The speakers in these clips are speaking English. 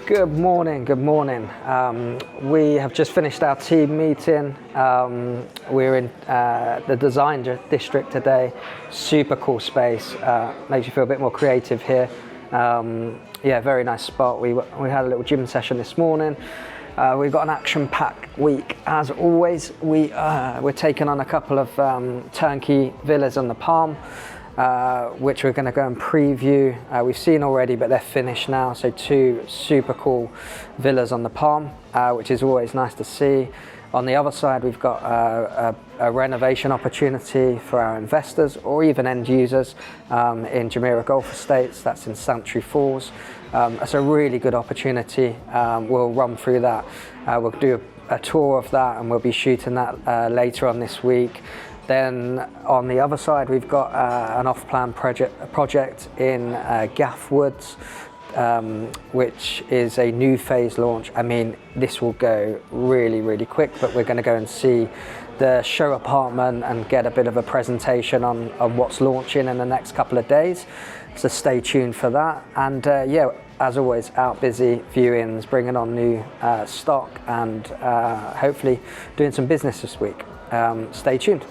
Good morning, good morning. We have just finished our team meeting. We're in the design district today. Super cool space, makes you feel a bit more creative here. Yeah, very nice spot. We had a little gym session this morning. We've got an action-packed week. As always, we're taking on a couple of turnkey villas on the Palm, which we're going to go and preview. We've seen already, but they're finished now. So 2 super cool villas on the Palm, which is always nice to see. On the other side, we've got a renovation opportunity for our investors or even end users in Jumeriah Golf Estates. That's in Sanctuary Falls. That's a really good opportunity. We'll run through that. We'll do a tour of that, and we'll be shooting that later on this week. Then on the other side, we've got an off-plan project in Ghaf Woods, which is a new phase launch. I mean, this will go really, really quick, but we're going to go and see the show apartment and get a bit of a presentation on what's launching in the next couple of days. So stay tuned for that. And yeah, as always, out busy viewings, bringing on new stock, and hopefully doing some business this week. Stay tuned.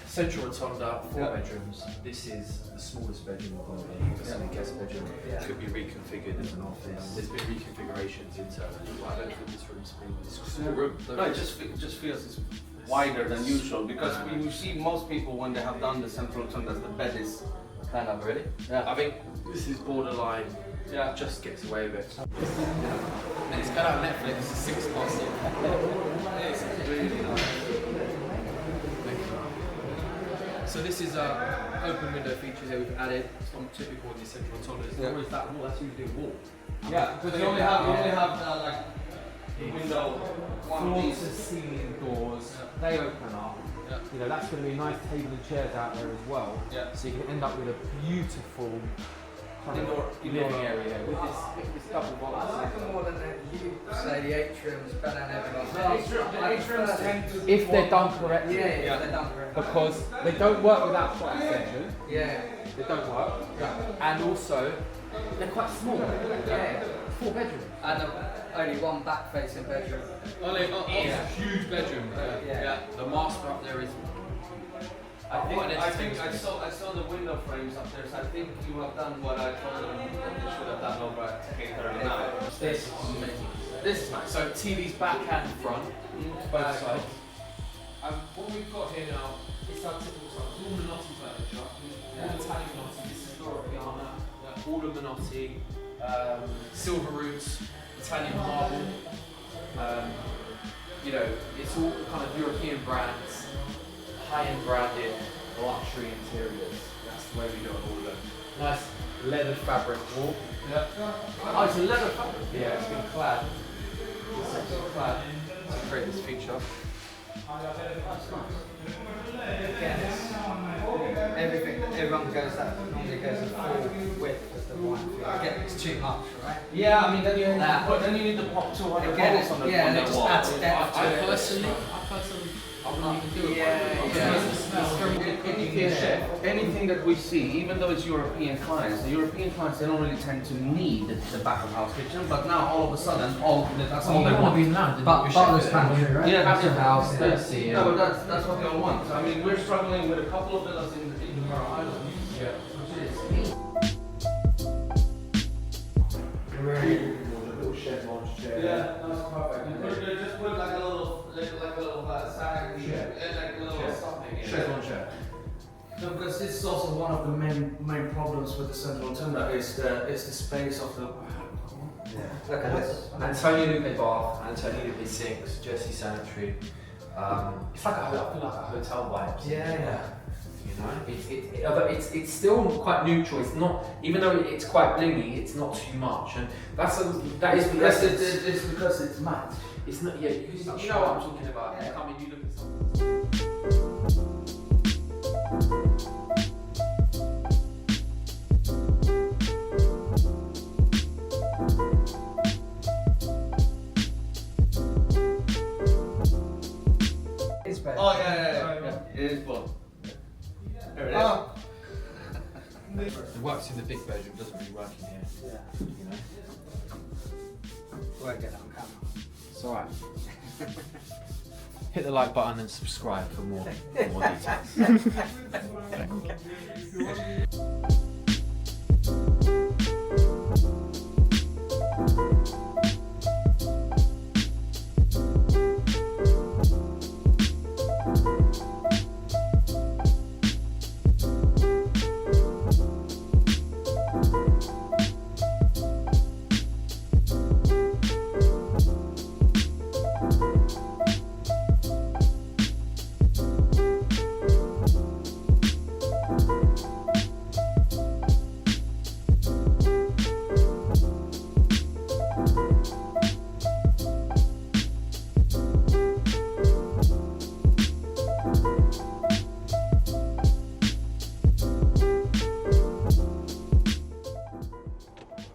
Central rotunda, 4 bedrooms. This is the smallest bedroom of the building. It's a guest bedroom. It could be reconfigured as an office. There's been reconfigurations internally. I don't think this room's been this small room. No, it just feels it's wider than usual, because you see most people when they have done the central rotunda, the bed is kind of Really? Yeah. I think this is borderline. Yeah. Just gets away with it. And it's got on Netflix. It's 6 months. It's really nice. So this is open window features that we've added. It's not typical in the central rotundas. There's always that wall. That's usually a wall. Yeah, because you only have like window floor to ceiling doors, they open up. Yeah. You know, that's going to be a nice table and chairs out there as well. Yeah. So you can end up with a beautiful kind Indoor of living area with this double box. more than you say the atrium's better than everyone. if they're done correctly. Yeah, they're done correctly. Because they don't work without quite extension. Yeah. They don't work. And also, they're quite small. Yeah. 4 bedrooms. And only one back-facing bedroom. Only a huge bedroom. Yeah. The master up there is. I think I saw the window frames upstairs. I think you have done what I told them they should have done over at K39. This is amazing. This is nice. So TV's back and front, both sides. What we've got here now is our typical size. All Minotti furniture. All Italian Minotti. This is Dora Piana. All of Minotti. Silver roots. Italian marble. You know, it's all kind of European brands. High-end branded luxury interiors. That's the way we do it all of them. Nice leather fabric wall. Yeah. Oh, it's a leather fabric. Yeah, it's been clad. It's actually clad to create this feature. Everything, everyone goes that normally goes a full width as the one. Again, it's too much, right? Yeah, I mean then you That. need to pop 200 Again, bolts on the yeah, on and the it just wall. adds depth to it. I wouldn't even do it. Anything that we see, even though it's European clients, the European clients, they don't really tend to need the back of house kitchen, but now all of a sudden, that's all they want. Butler's pantry, right? Yeah, Back of yeah. house, Yeah. let's see. No, but that's what they all want. I mean, we're struggling with a couple of villas in the Jumeriah Islands, which is Little shed launch chair. yeah, that's perfect. They just put like a little sack, like a little something. Shed launch chair. No, because this is also one of the main problems with the central rotunda is the space of the. Look at this. Antonio Lupi bath, Antonio Lupi sinks, Jersey sanitary. It's like I feel like a hotel vibes. Yeah. You know, it's still quite neutral. It's not, even though it's quite blingy, it's not too much, and that is the essence. It's because it's matte. It's not, yeah. You know what I'm talking about. Yeah. Come in, you look at something. There it is. Ah. It works in the big bedroom, doesn't really work in here. Yeah. You know? Won't get it on camera. It's alright. Hit the like button and subscribe for more details.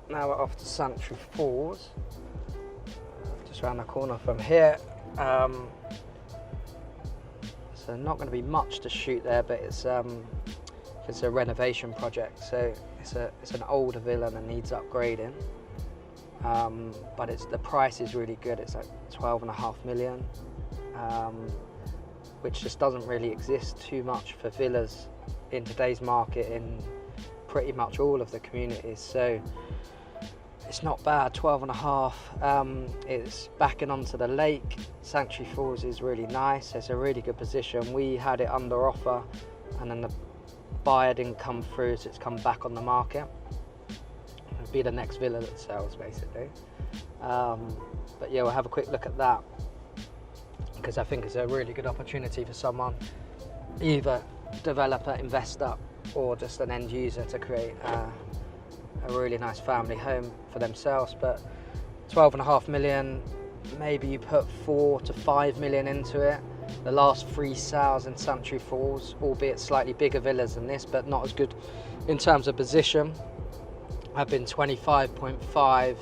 Now we're off to Sanctuary Falls, just around the corner from here. So not going to be much to shoot there, but it's a renovation project. So it's an older villa that needs upgrading, but the price is really good. It's like 12.5 million, which just doesn't really exist too much for villas in today's market in pretty much all of the communities. So it's not bad, 12.5. It's backing onto the lake. Sanctuary Falls is really nice. It's a really good position. We had it under offer and then the buyer didn't come through, so it's come back on the market. It'll be the next villa that sells, basically. But yeah, we'll have a quick look at that because I think it's a really good opportunity for someone, either developer, investor, or just an end user to create a really nice family home for themselves. But 12.5 million, maybe you put 4 to 5 million into it. The last 3 sales in Sanctuary Falls, albeit slightly bigger villas than this, but not as good in terms of position, have been 25.5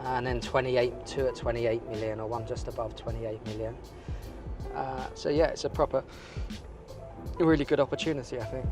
and then 2 at 28 million, or one just above 28 million. So yeah, it's a really good opportunity, I think.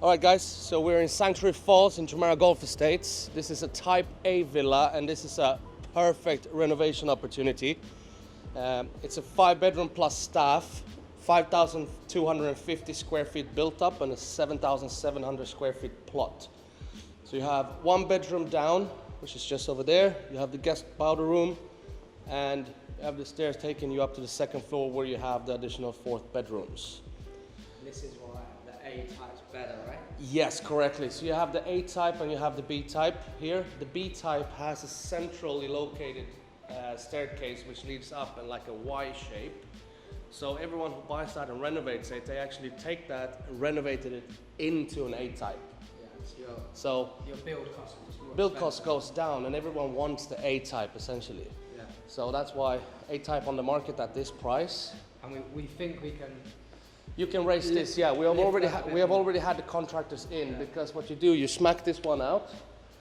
Alright guys, so we're in Sanctuary Falls in Jumeriah Golf Estates. This is a Type A villa and this is a perfect renovation opportunity. It's a 5-bedroom plus staff, 5,250 square feet built up and a 7,700 square feet plot. So you have 1 bedroom down, which is just over there. You have the guest powder room and you have the stairs taking you up to the 2nd floor where you have the additional 4th bedrooms. This is why the A type's better, right? Yes, correctly. So you have the A type and you have the B type here. The B type has a centrally located staircase which leads up in like a Y shape. So everyone who buys that and renovates it, they actually take that and renovated it into an A type. Yeah, so your build cost is more build expensive. cost goes down and everyone wants the A type essentially. Yeah. So that's why A type on the market at this price. And we think we can. You can raise this, yeah. We have already had the contractors in because what you do, you smack this one out.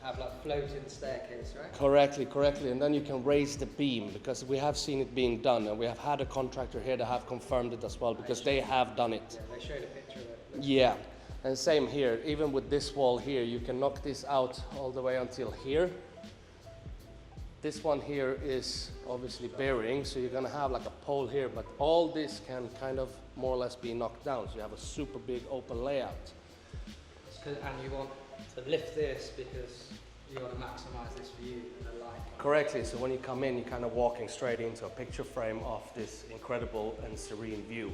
Have like floating staircase, right? Correctly, and then you can raise the beam because we have seen it being done and we have had a contractor here that have confirmed it as well because they have done it. Yeah, they showed a picture of it. Yeah, and same here, even with this wall here, you can knock this out all the way until here. This one here is obviously bearing, so you're gonna have like a pole here, but all this can kind of more or less be knocked down, so you have a super big open layout. And you want to lift this because you want to maximize this view and the light. Correctly, so when you come in, you're kind of walking straight into a picture frame of this incredible and serene view.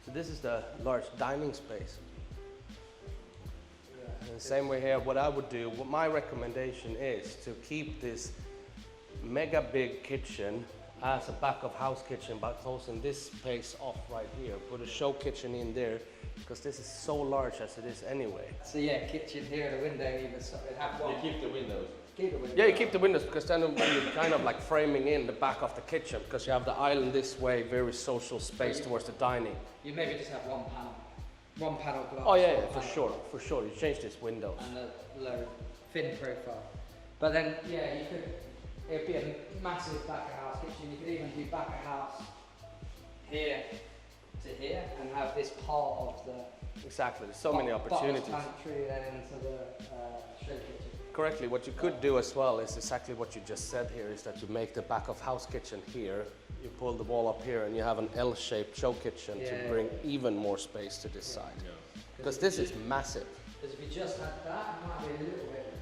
So this is the large dining space. And same way here, what I would do, what my recommendation is to keep this mega big kitchen as a back of house kitchen by closing this space off right here. Put a show kitchen in there because this is so large as it is anyway. So yeah, kitchen here, the window either side. You keep the windows. Keep the windows. Yeah, you keep the windows because then when you're kind of like framing in the back of the kitchen because you have the island this way, very social space towards the dining. You maybe just have one panel glass. Oh yeah, for sure. You change these windows. And a low, thin profile. But then, yeah, it'd be a massive back of house kitchen. You could even do back of house here to here and have this part of the Exactly, there's so many opportunities. Pantry then into the show kitchen. Correctly, what you could do as well is exactly what you just said here, is that you make the back of house kitchen here, you pull the wall up here and you have an L-shaped show kitchen to bring even more space to this side. Because this is massive. Because if you just had that, it might be a little bit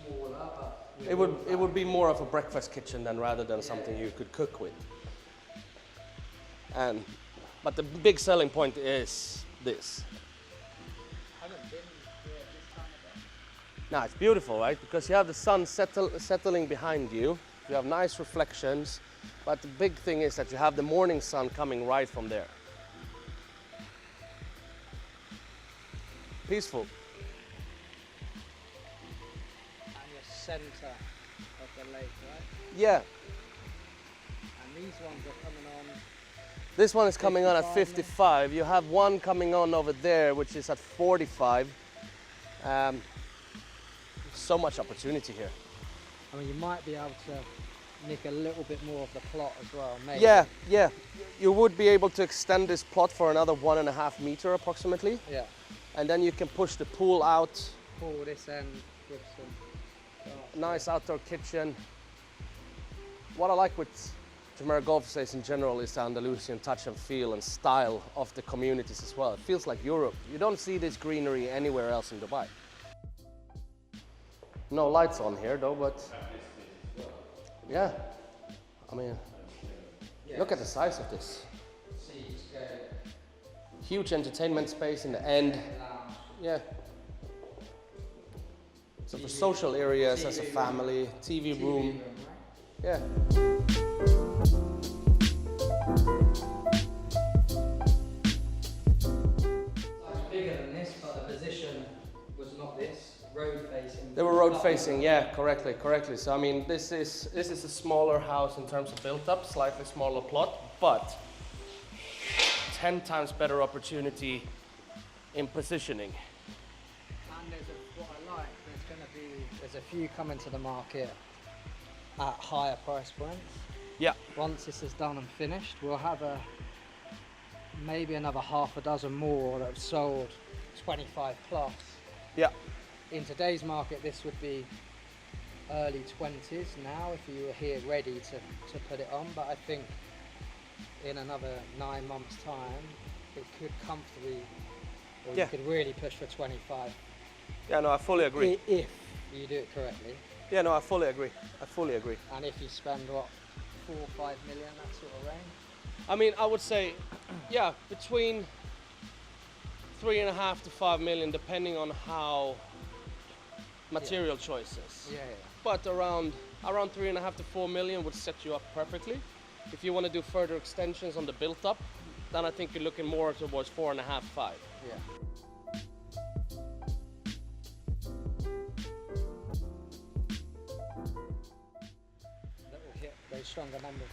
smaller. But It would be more of a breakfast kitchen than rather than something you could cook with. But the big selling point is this. Now it's beautiful, right? Because you have the sun settling behind you. You have nice reflections. But the big thing is that you have the morning sun coming right from there. Peaceful. And your centre of the lake, right? Yeah. And these ones are coming on. This one is coming on at 55. You have one coming on over there, which is at 45. So much opportunity here. I mean, you might be able to nick a little bit more of the plot as well, maybe. Yeah. You would be able to extend this plot for another 1.5 meters approximately. Yeah. And then you can push the pool out. Pull this end with some. Nice outdoor kitchen. What I like with Jumeirah Golf Estates in general is the Andalusian touch and feel and style of the communities as well. It feels like Europe. You don't see this greenery anywhere else in Dubai. No lights on here though, but yeah, I mean, look at the size of this. Huge entertainment space in the end. Yeah. So for social areas as a family, TV room. Yeah. Bigger than this, but the position was not this. Road facing. They were road facing, yeah, correctly. So I mean, this is a smaller house in terms of built up, slightly smaller plot, but 10 times better opportunity in positioning. And what I like, there's a few coming to the market at higher price points. Yeah. Once this is done and finished, we'll have maybe another half a dozen more that have sold 25 plus. Yeah. In today's market, this would be early 20s now if you were here ready to put it on, but I think in another 9 months' time, it could comfortably, or you could really push for 25. Yeah, no, I fully agree. If you do it correctly. Yeah, no, I fully agree. And if you spend, 4 or 5 million, that sort of range? I mean, I would say, yeah, between 3.5 to 5 million, depending on how material choices. Yeah. But around 3.5 to 4 million would set you up perfectly. If you want to do further extensions on the built up, then I think you're looking more towards 4.5, 5. Yeah. That will hit those stronger numbers.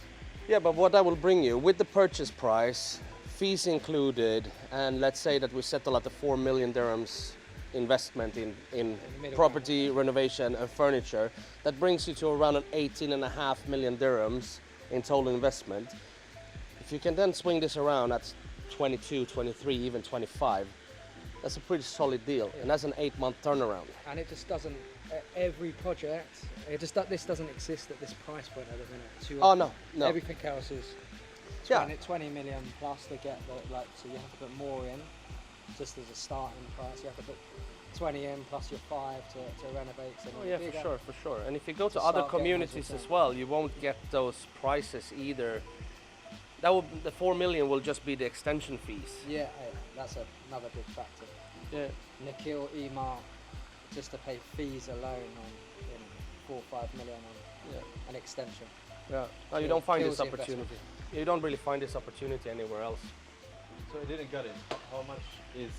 Yeah, but what that will bring you with the purchase price, fees included, and let's say that we settle at the 4 million dirhams investment in property, renovation and furniture, that brings you to around an 18.5 million dirhams in total investment. If you can then swing this around at 22, 23, even 25, that's a pretty solid deal, and that's an 8-month turnaround. And it just doesn't, every project, this doesn't exist at this price point at the minute. Oh no. Everything else is 20 million plus to get so you have to put more in, just as a starting price. You have to put 20 in plus your 5 to renovate. Oh yeah, for sure. And if you go to other communities as well, you won't get those prices either. The 4 million will just be the extension fees. Yeah, that's another big factor. Yeah. Nikhil, Emar, just to pay fees alone on 4 or 5 million on an extension. Yeah. No, you don't find this opportunity. You don't really find this opportunity anywhere else. So I didn't get it. How much is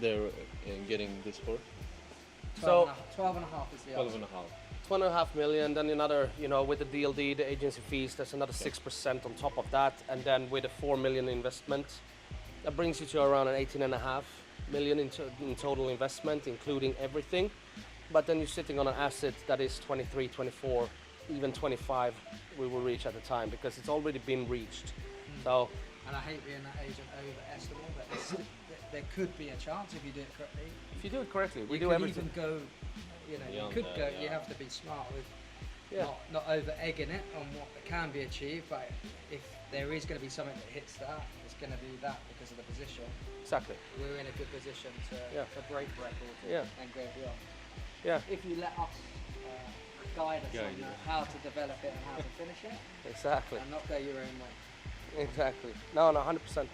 there in getting this for? So 12.5 is the 2.5 million, then another, with the DLD, the agency fees, there's another 6% on top of that, and then with a 4 million investment, that brings you to around an 18.5 million in total investment, including everything. But then you're sitting on an asset that is 23, 24, even 25 we will reach at the time, because it's already been reached. So, and I hate being that agent overestimate, but there could be a chance if you do it correctly. if you do it correctly, we You do could everything. even go, you Beyond could that, go. yeah. You have to be smart with Yeah. not over egging it on what can be achieved. But if there is going to be something that hits that, it's going to be that because of the position. Exactly. We're in a good position to break records and go beyond. Yeah. If you let us guide us on how to develop it and how to finish it, Exactly. and not go your own way. Exactly. No, 100%.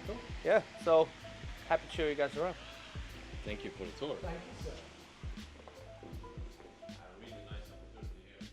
Cool. Yeah. So happy to show you guys around. Thank you for the tour. Thank you, sir. Really nice opportunity here.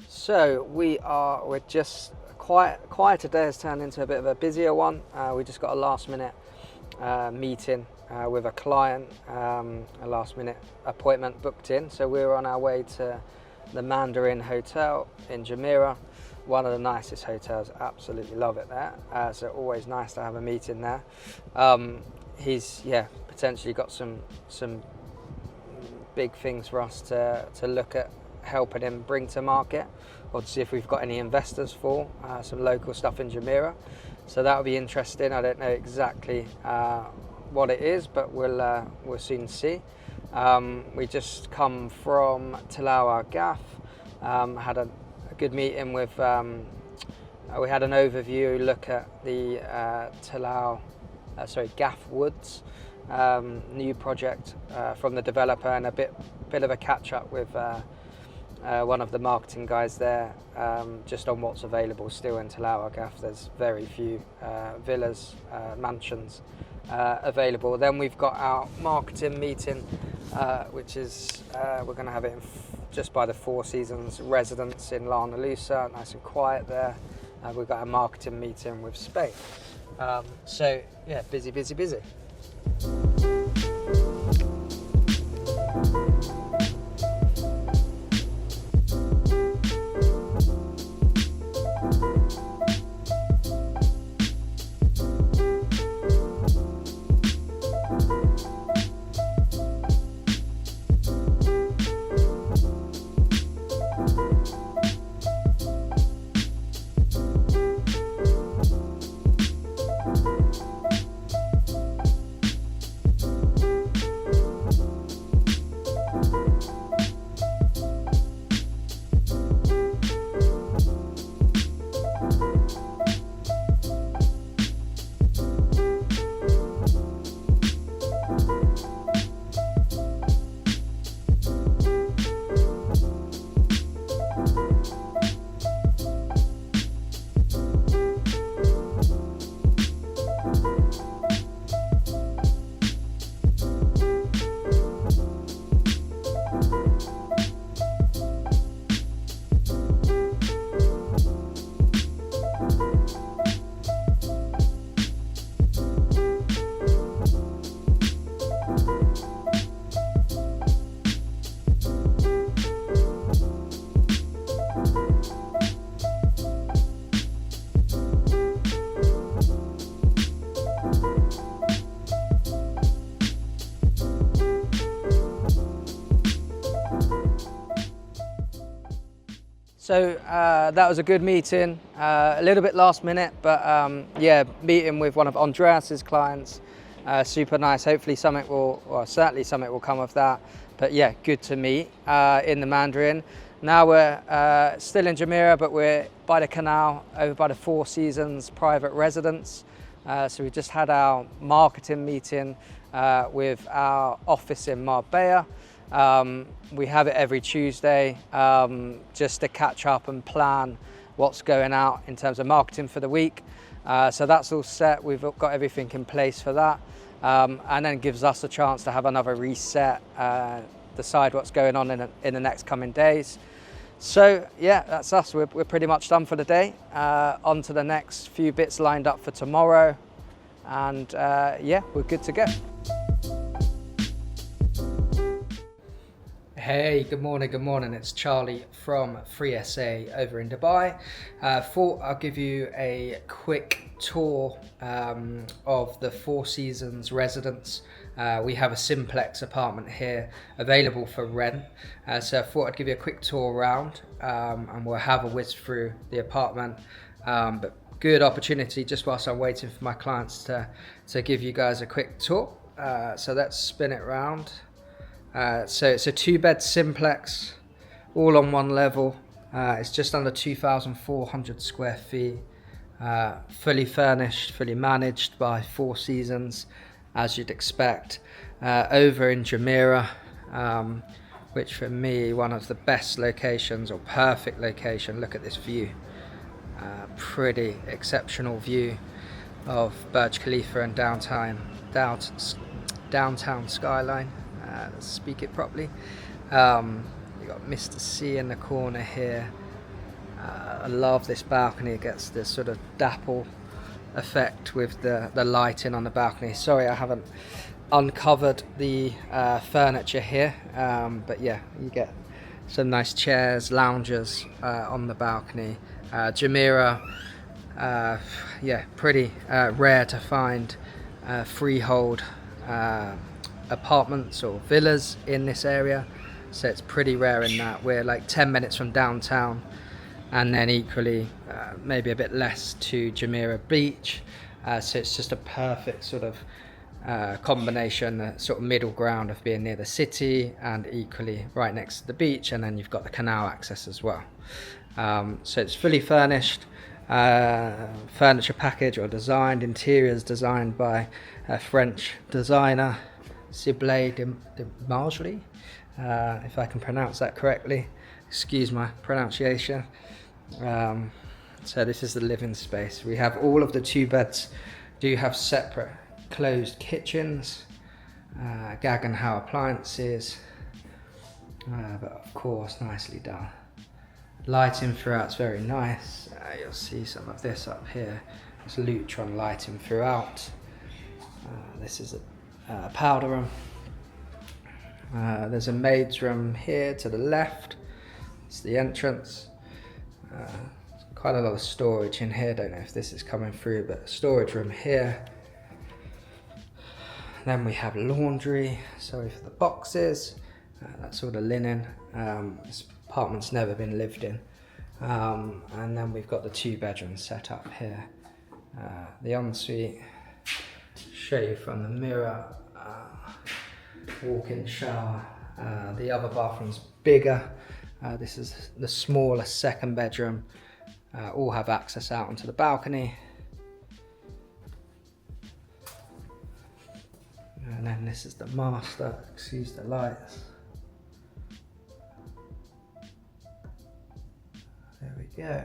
So we're just quiet today has turned into a bit of a busier one. We just got a last minute meeting with a client, a last minute appointment booked in. So we're on our way to the Mandarin Hotel in Jumeira, one of the nicest hotels. Absolutely love it there. So always nice to have a meeting there. He's potentially got some big things for us to look at helping him bring to market, or to see if we've got any investors for some local stuff in Jumeira. So that'll be interesting. I don't know exactly what it is, but we'll soon see. We just come from Tilawah Ghaf. Had a good meeting with. We had an overview look at the Ghaf Woods new project from the developer, and a bit of a catch up with one of the marketing guys there, just on what's available still in Tilawah Ghaf. There's very few villas, mansions available. Then we've got our marketing meeting, which is we're going to have it just by the Four Seasons residence in Lana Lusa, nice and quiet there. We've got a marketing meeting with Spain. So yeah, busy. So that was a good meeting, a little bit last minute, but yeah, meeting with one of Andreas's clients, super nice. Hopefully something will, or certainly something will come of that. But yeah, good to meet in the Mandarin. Now we're still in Jumeirah, but we're by the canal, over by the Four Seasons private residence. So we just had our marketing meeting with our office in Marbella. We have it every Tuesday just to catch up and plan what's going out in terms of marketing for the week. So that's all set. We've got everything in place for that. And then gives us a chance to have another reset, decide what's going on in the next coming days. So yeah, that's us. We're pretty much done for the day. On to the next few bits lined up for tomorrow. And yeah, we're good to go. Hey, good morning. It's Charlie from FreeSA over in Dubai. Thought I'll give you a quick tour of the Four Seasons residence. We have a simplex apartment here available for rent. So I thought I'd give you a quick tour around and we'll have a whiz through the apartment. But good opportunity just whilst I'm waiting for my clients to give you guys a quick tour. So let's spin it around. So it's a 2-bed simplex, all on one level. It's just under 2,400 square feet, fully furnished, fully managed by Four Seasons, as you'd expect. Over in Jumeirah, which for me, one of the best locations or perfect location. Look at this view, pretty exceptional view of Burj Khalifa and downtown skyline. Let's speak it properly. You got Mr. C in the corner here. I love this balcony. It gets this sort of dapple effect with the lighting on the balcony. Sorry, I haven't uncovered the furniture here, but yeah, you get some nice chairs, loungers on the balcony. Jumeirah, yeah, pretty rare to find freehold apartments or villas in this area, so it's pretty rare in that we're like 10 minutes from downtown, and then equally maybe a bit less to Jumeirah Beach, so it's just a perfect sort of combination, the sort of middle ground of being near the city and equally right next to the beach, and then you've got the canal access as well. So it's fully furnished, furniture package or designed, interiors designed by a French designer, Sibylle de Margerie, if I can pronounce that correctly. Excuse my pronunciation. So this is the living space. We have all of the 2 beds do have separate closed kitchens, Gag and How appliances, but of course nicely done. Lighting throughout is very nice. You'll see some of this up here. There's Lutron lighting throughout. This is a powder room. There's a maid's room here to the left. It's the entrance. Quite a lot of storage in here. Don't know if this is coming through, but storage room here. Then we have laundry. Sorry for the boxes. That's all the linen. This apartment's never been lived in. And then we've got the 2 bedrooms set up here. The ensuite. Show you from the mirror. Walk-in shower. The other bathroom's bigger. This is the smaller 2nd bedroom. All have access out onto the balcony. And then this is the master. Excuse the lights. There we go.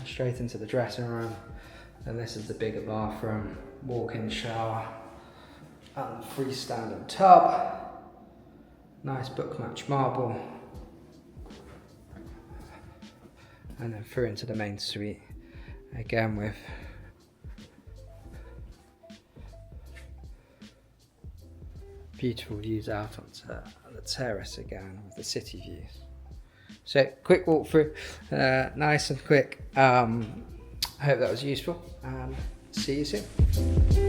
Straight into the dressing room. And this is the bigger bathroom, walk-in shower, and freestanding tub. Nice book match marble. And then through into the main suite, again with beautiful views out onto the terrace again with the city views. So quick walk through, nice and quick. I hope that was useful. See you soon.